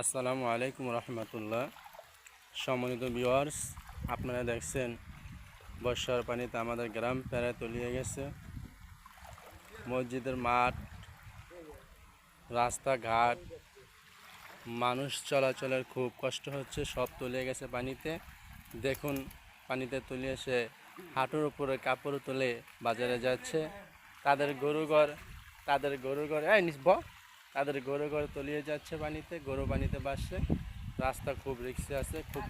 আসসালামু আলাইকুম রহমতুল্লাহ। সম্মানিত ভিউয়ার্স, আপনারা দেখছেন বর্ষার পানিতে আমাদের গ্রাম প্রায় তলিয়ে গেছে। মসজিদের মাঠ, রাস্তাঘাট, মানুষ চলাচলের খুব কষ্ট হচ্ছে, সব তলিয়ে গেছে পানিতে। দেখুন, পানিতে তলিয়ে এসে হাঁটুর উপরে কাপড় তুলে বাজারে যাচ্ছে। তাদের গরুঘর তাদের গরুঘর তলিয়ে যাচ্ছে পানিতে, গরু পানিতে ভাসছে। রাস্তা খুব রিস্কি আছে, খুব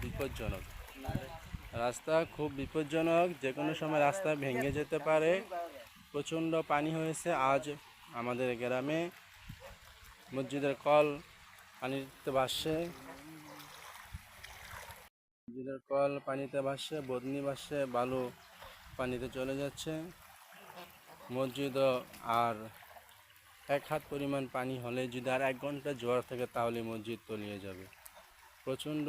বিপজ্জনক যে কোনো সময় রাস্তা ভেঙে যেতে পারে। প্রচণ্ড পানি হয়েছে আজ আমাদের গ্রামে। মসজিদের কল পানিতে ভাসছে, বদনি ভাসছে, বালু পানিতে চলে যাচ্ছে। মসজিদও আর 1 হাত পরিমাণ পানি হলে, যদি আর 1 ঘন্টা জোয়ার থাকে, তাহলে মসজিদ তলিয়ে যাবে। প্রচণ্ড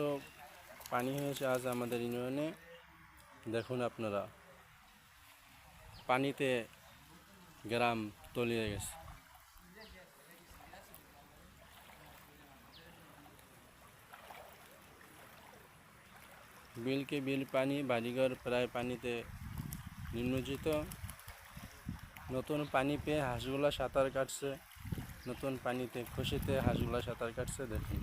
পানি হয়েছে আজ আমাদের ইউনিয়নে। দেখুন আপনারা, পানিতে গ্রাম তলিয়ে গেছে। বিলকে বিল পানি, বাড়িঘর প্রায় পানিতে নিমজ্জিত। নতুন পানি পেয়ে হাঁসগুলা সাঁতার কাটছে, নতুন পানিতে খুশিতে হাঁসগুলা সাঁতার কাটছে। দেখুন।